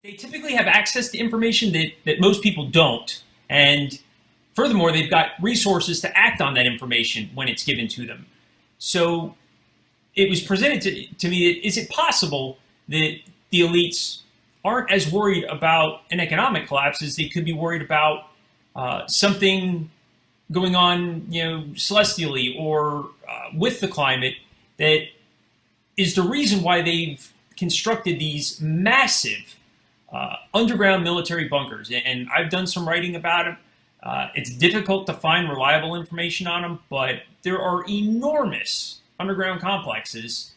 They typically have access to information that most people don't. And furthermore, they've got resources to act on that information when it's given to them. So it was presented to me that is it possible that the elites aren't as worried about an economic collapse as they could be worried about something going on, celestially or with the climate that is the reason why they've constructed these massive underground military bunkers. And I've done some writing about it. It's difficult to find reliable information on them, but there are enormous underground complexes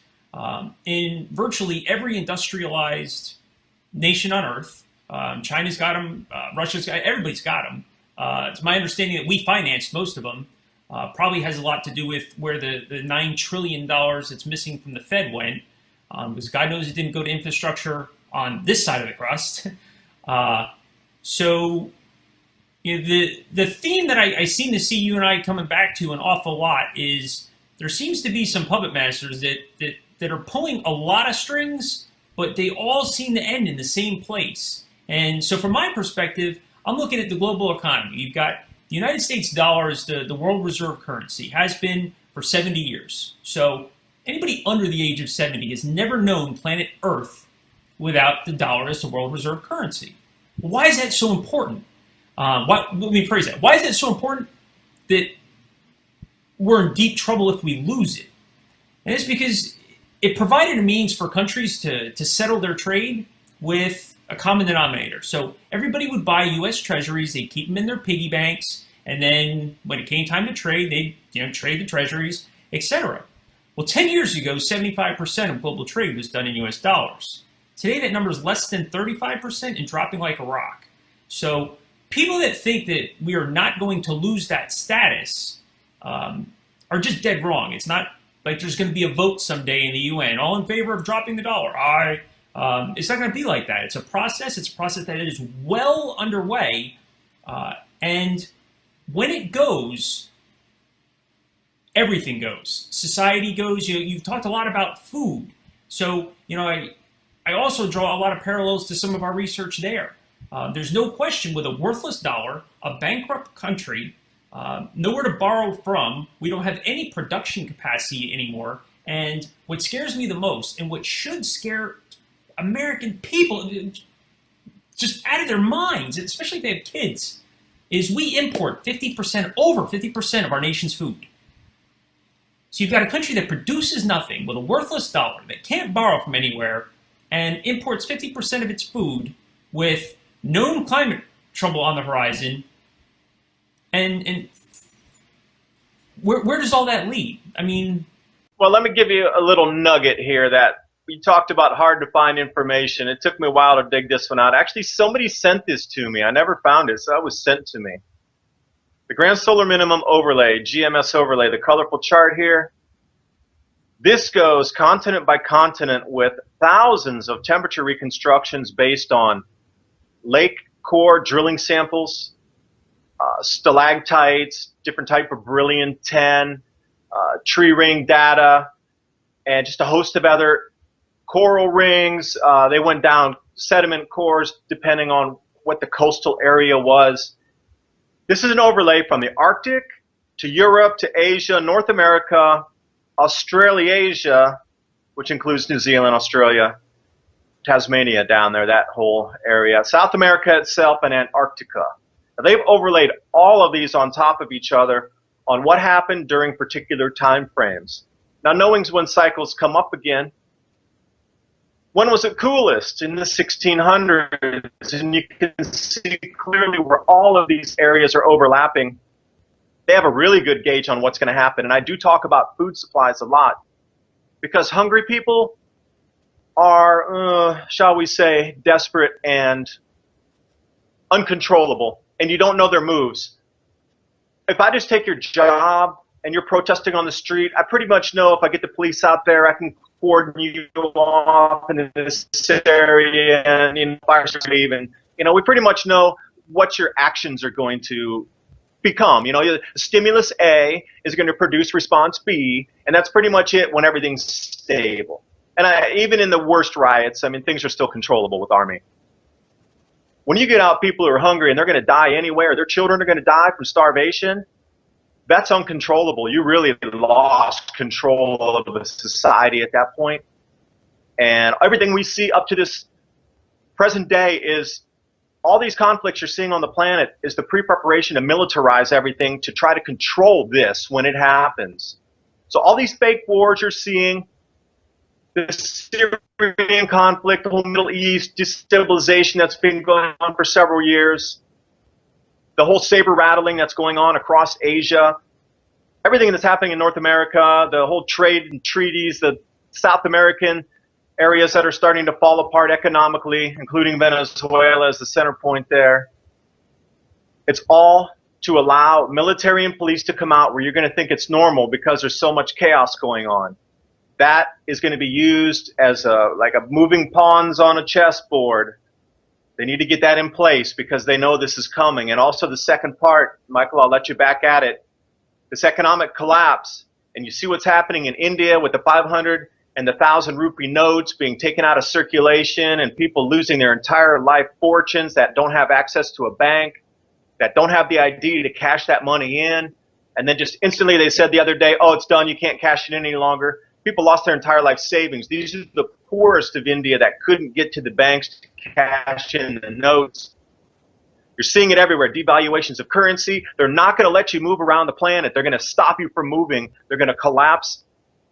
in virtually every industrialized nation on Earth. China's got them, Russia's got, everybody's got them. It's my understanding that we financed most of them. Probably has a lot to do with where the $9 trillion that's missing from the Fed went, because God knows it didn't go to infrastructure on this side of the crust. So the theme that I seem to see you and I coming back to an awful lot is there seems to be some puppet masters that are pulling a lot of strings, but they all seem to end in the same place. And so from my perspective, I'm looking at the global economy. You've got the United States dollar is the world reserve currency, has been for 70 years. So anybody under the age of 70 has never known planet Earth without the dollar as the world reserve currency. Why is that so important? Let me phrase that. Why is that so important that we're in deep trouble if we lose it? And it's because it provided a means for countries to settle their trade with a common denominator. So everybody would buy U.S. treasuries, they'd keep them in their piggy banks, and then when it came time to trade, they'd trade the treasuries, etc. Well, 10 years ago, 75% of global trade was done in U.S. dollars. Today, that number is less than 35% and dropping like a rock. So people that think that we are not going to lose that status are just dead wrong. It's not like there's going to be a vote someday in the UN, all in favor of dropping the dollar. It's not going to be like that. It's a process. It's a process that is well underway. And when it goes, everything goes. Society goes. You've talked a lot about food. So, I also draw a lot of parallels to some of our research there. There's no question with a worthless dollar, a bankrupt country, nowhere to borrow from, we don't have any production capacity anymore. And what scares me the most, and what should scare American people just out of their minds, especially if they have kids, is we import 50%, over 50% of our nation's food. So you've got a country that produces nothing with a worthless dollar, that can't borrow from anywhere, and imports 50% of its food with known climate trouble on the horizon. And where does all that lead? I mean... Well, let me give you a little nugget here that we talked about hard to find information. It took me a while to dig this one out. Actually, somebody sent this to me. I never found it, so it was sent to me. The Grand Solar Minimum Overlay, GMS Overlay, the colorful chart here. This goes continent by continent with thousands of temperature reconstructions based on lake core drilling samples, stalactites, different type of beryllium-10, tree ring data, and just a host of other coral rings. They went down sediment cores depending on what the coastal area was. This is an overlay from the Arctic to Europe to Asia, North America, Australasia, which includes New Zealand, Australia, Tasmania down there, that whole area, South America itself, and Antarctica. Now, they've overlaid all of these on top of each other on what happened during particular time frames. Now, knowing when cycles come up again, when was it coolest? In the 1600s, and you can see clearly where all of these areas are overlapping. They have a really good gauge on what's going to happen, and I do talk about food supplies a lot because hungry people are, shall we say, desperate and uncontrollable, and you don't know their moves. If I just take your job and you're protesting on the street, I pretty much know if I get the police out there, I can cordon you off in this area and fire even. We pretty much know what your actions are going to become. Stimulus A is going to produce response B, and that's pretty much it when everything's stable. And even in the worst riots, things are still controllable with Army. When you get out people who are hungry and they're going to die anyway, or their children are going to die from starvation, that's uncontrollable. You really lost control of the society at that point. And everything we see up to this present day is all these conflicts you're seeing on the planet is the pre-preparation to militarize everything to try to control this when it happens. So all these fake wars you're seeing, the Syrian conflict, the whole Middle East destabilization that's been going on for several years, the whole saber rattling that's going on across Asia, everything that's happening in North America, the whole trade and treaties, the South American areas that are starting to fall apart economically, including Venezuela as the center point there. It's all to allow military and police to come out where you're going to think it's normal because there's so much chaos going on. That is going to be used as like a moving pawns on a chessboard. They need to get that in place because they know this is coming. And also the second part, Michael, I'll let you back at it. This economic collapse, and you see what's happening in India with the 500 and the 1,000 rupee notes being taken out of circulation and people losing their entire life fortunes that don't have access to a bank, that don't have the ID to cash that money in. And then just instantly they said the other day, oh, it's done, you can't cash it in any longer. People lost their entire life savings. These are the poorest of India that couldn't get to the banks to cash in the notes. You're seeing it everywhere, devaluations of currency. They're not going to let you move around the planet. They're going to stop you from moving. They're going to collapse.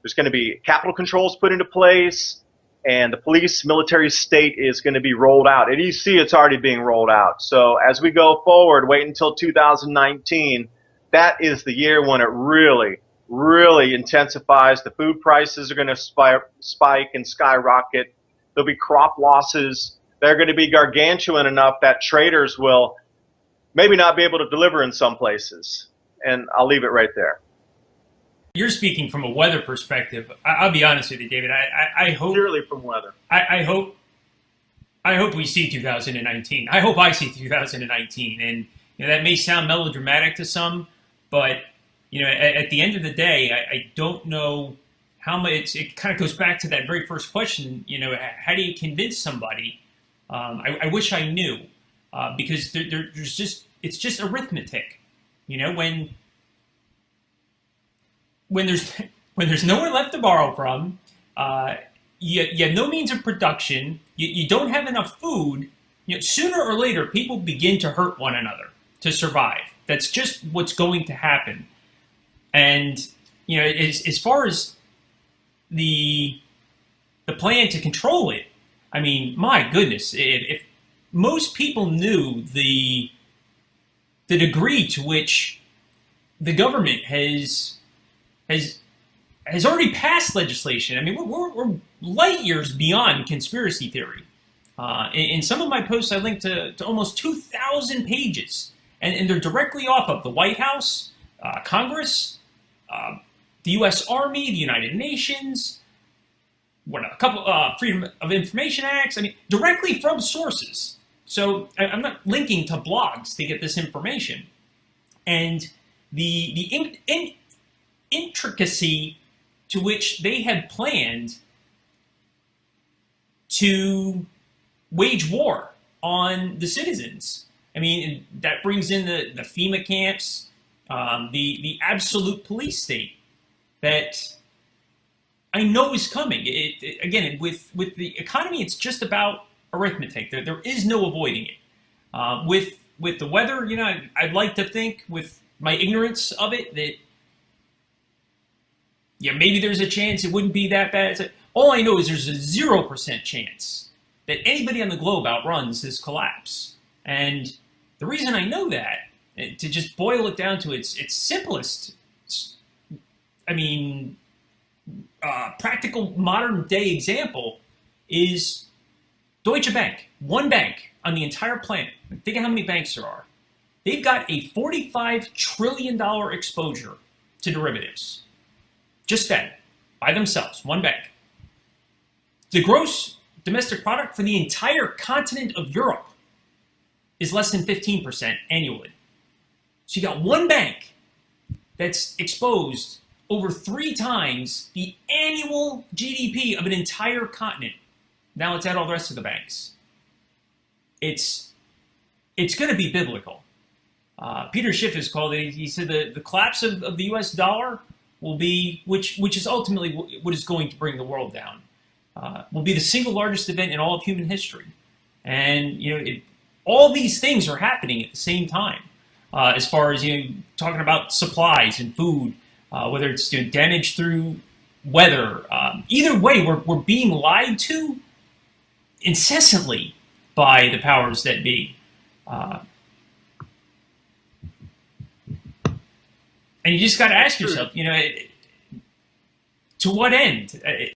There's going to be capital controls put into place, and the police, military state is going to be rolled out. At EC, it's already being rolled out. So as we go forward, wait until 2019. That is the year when it really intensifies. The food prices are going to spike and skyrocket. There'll be crop losses. They're going to be gargantuan enough that traders will maybe not be able to deliver in some places. And I'll leave it right there. You're speaking from a weather perspective. I'll be honest with you, David. I hope Purely from weather. I hope we see 2019. I hope I see 2019. And that may sound melodramatic to some, but at the end of the day, I don't know how much. It kind of goes back to that very first question. How do you convince somebody? I wish I knew, because there's just, it's just arithmetic. When there's nowhere left to borrow from, you have no means of production, you don't have enough food, sooner or later people begin to hurt one another to survive. That's just what's going to happen. And as far as the plan to control it, I mean, my goodness, if most people knew the degree to which the government has already passed legislation. I mean, we're light years beyond conspiracy theory. In some of my posts, I linked to almost 2,000 pages, and they're directly off of the White House, Congress, the U.S. Army, the United Nations, a couple Freedom of Information Acts. I mean, directly from sources. So I'm not linking to blogs to get this information, and the intricacy to which they had planned to wage war on the citizens. I mean, that brings in the FEMA camps, the absolute police state that I know is coming. Again, with the economy, it's just about arithmetic. There is no avoiding it. With the weather, I'd like to think, with my ignorance of it, that maybe there's a chance it wouldn't be that bad. All I know is there's a 0% chance that anybody on the globe outruns this collapse. And the reason I know that, to just boil it down to its simplest, practical modern day example, is Deutsche Bank. One bank on the entire planet. Think of how many banks there are. They've got a $45 trillion exposure to derivatives. Just that, by themselves, one bank. The gross domestic product for the entire continent of Europe is less than 15% annually. So you got one bank that's exposed over 3 times the annual GDP of an entire continent. Now let's add all the rest of the banks. It's it's going to be biblical. Peter Schiff has called it. He said the collapse of the U.S. dollar will be, which is ultimately what is going to bring the world down, will be the single largest event in all of human history. And all these things are happening at the same time. As far as talking about supplies and food, whether it's damage through weather, either way, we're being lied to incessantly by the powers that be. And you just got to ask yourself, to what end?